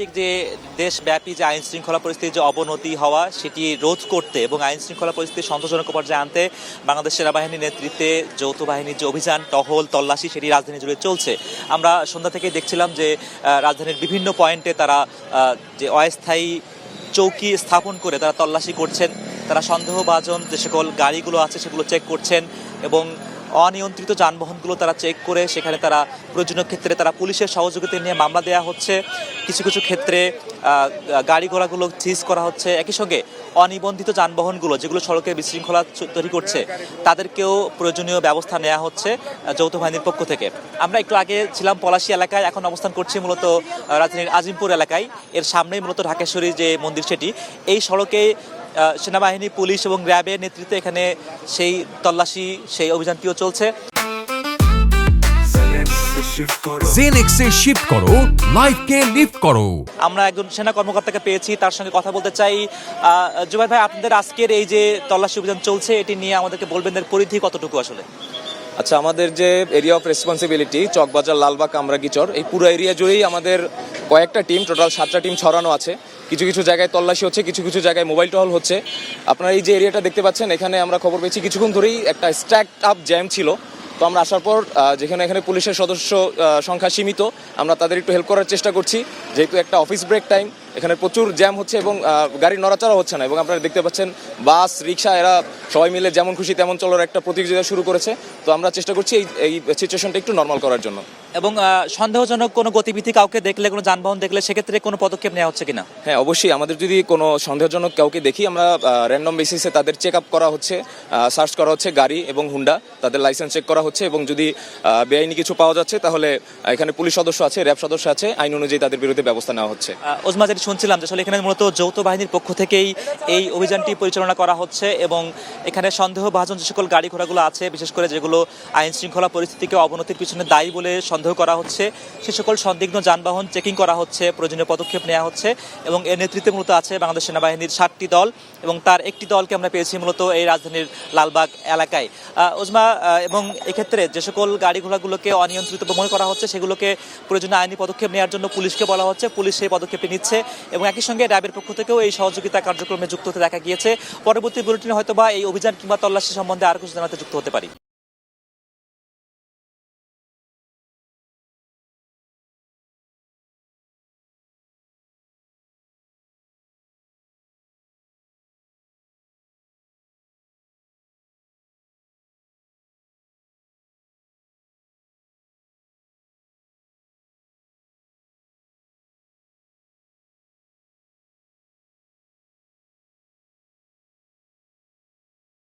সাম্প্রতিক যে দেশব্যাপী যে আইন শৃঙ্খলা পরিস্থিতির যে অবনতি হওয়া সেটি রোধ করতে এবং আইন শৃঙ্খলা পরিস্থিতি সন্তোষজনক পর্যায়ে আনতে বাংলাদেশ সেনাবাহিনীর নেতৃত্বে যৌথ বাহিনীর যে অভিযান টহল তল্লাশি সেটি রাজধানী জুড়ে চলছে। আমরা সন্ধ্যা থেকে দেখছিলাম যে রাজধানীর বিভিন্ন পয়েন্টে তারা যে অস্থায়ী চৌকি স্থাপন করে তারা তল্লাশি করছেন, তারা সন্দেহভাজন যে সকল গাড়িগুলো আছে সেগুলো চেক করছেন এবং অনিয়ন্ত্রিত যানবাহনগুলো তারা চেক করে সেখানে তারা প্রয়োজনীয় ক্ষেত্রে তারা পুলিশের সহযোগিতা নিয়ে মামলা দেওয়া হচ্ছে। কিছু কিছু ক্ষেত্রে গাড়ি ঘোড়াগুলো সিজ করা হচ্ছে। একই সঙ্গে অনিবন্ধিত যানবাহনগুলো যেগুলো সড়কে বিশৃঙ্খলা তৈরি করছে তাদেরকেও প্রয়োজনীয় ব্যবস্থা নেওয়া হচ্ছে যৌথ বাহিনীর পক্ষ থেকে। আমরা একটু আগে ছিলাম পলাশী এলাকায়, এখন অবস্থান করছি মূলত রাজধানীর আজিমপুর এলাকায়। এর সামনেই মূলত ঢাকেশ্বরী যে মন্দির সেটি, এই সড়কে সেনাবাহিনী পুলিশ এবং র্যাবের নেতৃত্বে এখানে সেই তল্লাশি সেই অভিযানটিও চলছে। জেনেক্সে শিফট করো, লাইফকে লিফট করো। আমরা একজন সেনা কর্মকর্তাকে পেয়েছি, তার সঙ্গে কথা বলতে চাই। জুবাইর ভাই, আপনাদের আজকের এই যে তল্লাশি অভিযান চলছে এটি নিয়ে আমাদেরকে বলবেন এর পরিধি কতটুকু আসলে? আচ্ছা, আমাদের যে area of responsibility Chawkbazar, Lalbagh, Kamrangirchar, এই পুরো এরিয়া জুড়েই আমাদের কয়েকটা টিম, টোটাল 7টা টিম ছড়ানো আছে। কিছু কিছু জায়গায় তল্লাশি হচ্ছে, কিছু কিছু জায়গায় মোবাইল টহল হচ্ছে। আপনারা এই যে এরিয়াটা দেখতে পাচ্ছেন, এখানে আমরা খবর পেয়েছি কিছুক্ষণ ধরেই একটা স্ট্যাকড আপ জ্যাম ছিল। তো আমরা আসার পর যেখানে এখানে পুলিশের সদস্য সংখ্যা সীমিত, আমরা তাদের একটু হেল্প করার চেষ্টা করছি। যেহেতু একটা অফিস ব্রেক টাইম, এখানে প্রচুর জ্যাম হচ্ছে এবং গাড়ির নড়াচড়া হচ্ছে না। এবং আপনারা দেখতে পাচ্ছেন বাস, রিক্সা এরা সবাই মিলে যেমন খুশি তেমন চলার একটা প্রতিযোগিতা শুরু করেছে। তো আমরা চেষ্টা করছি এই সিচুয়েশনটা একটু নর্মাল করার জন্য। এবং সন্দেহজনক কোনো গতিবিধি কাউকে দেখলে, কোনো যানবাহন দেখলে সেক্ষেত্রে কোনো পদক্ষেপ নেওয়া হচ্ছে কিনা? হ্যাঁ, অবশ্যই। আমাদের যদি কোনো সন্দেহজনক কাউকে দেখি, আমরা র্যান্ডম বেসিসে তাদের চেক আপ করা হচ্ছে, সার্চ করা হচ্ছে গাড়ি এবং হুন্ডা, তাদের লাইসেন্স চেক করা হচ্ছে। এবং যদি বেআইনি কিছু পাওয়া যাচ্ছে তাহলে এখানে পুলিশ সদস্য আছে, র্যাব সদস্য আছে, আইন অনুযায়ী তাদের বিরুদ্ধে ব্যবস্থা নেওয়া হচ্ছে। ওজমা, যেটি শুনছিলাম যে আসলে এখানে মূলত যৌথ বাহিনীর পক্ষ থেকেই এই অভিযানটি পরিচালনা করা হচ্ছে এবং এখানে সন্দেহভাজন যে সকল গাড়ি ঘোড়াগুলো আছে, বিশেষ করে যেগুলো আইন শৃঙ্খলা পরিস্থিতিকে অবনতির পিছনে দায়ী বলে সন্দেহ করা হচ্ছে, সে সকল সন্দিগ্ধ যানবাহন চেকিং করা হচ্ছে, প্রয়োজনীয় পদক্ষেপ নেওয়া হচ্ছে। এবং এর নেতৃত্বে মূলত আছে বাংলাদেশ সেনাবাহিনীর 7টি দল এবং তার একটি দলকে আমরা পেয়েছি মূলত এই রাজধানীর লালবাগ এলাকায়। ওজমা, এবং এক্ষেত্রে যে সকল গাড়ি ঘোড়াগুলোকে অনিয়ন্ত্রিত মনে করা হচ্ছে সেগুলোকে প্রয়োজনীয় আইনি পদক্ষেপ নেওয়ার জন্য পুলিশকে বলা হচ্ছে, পুলিশ সেই পদক্ষেপটি নিচ্ছে এবং একই সঙ্গে র্যাবের পক্ষ থেকেও এই সহযোগিতা কার্যক্রমে যুক্ত হতে দেখা গিয়েছে। পরবর্তী বুলেটিনে হয়তোবা এই অভিযান কিংবা তল্লাশি সম্বন্ধে আর কিছু জানাতে যুক্ত হতে পারি।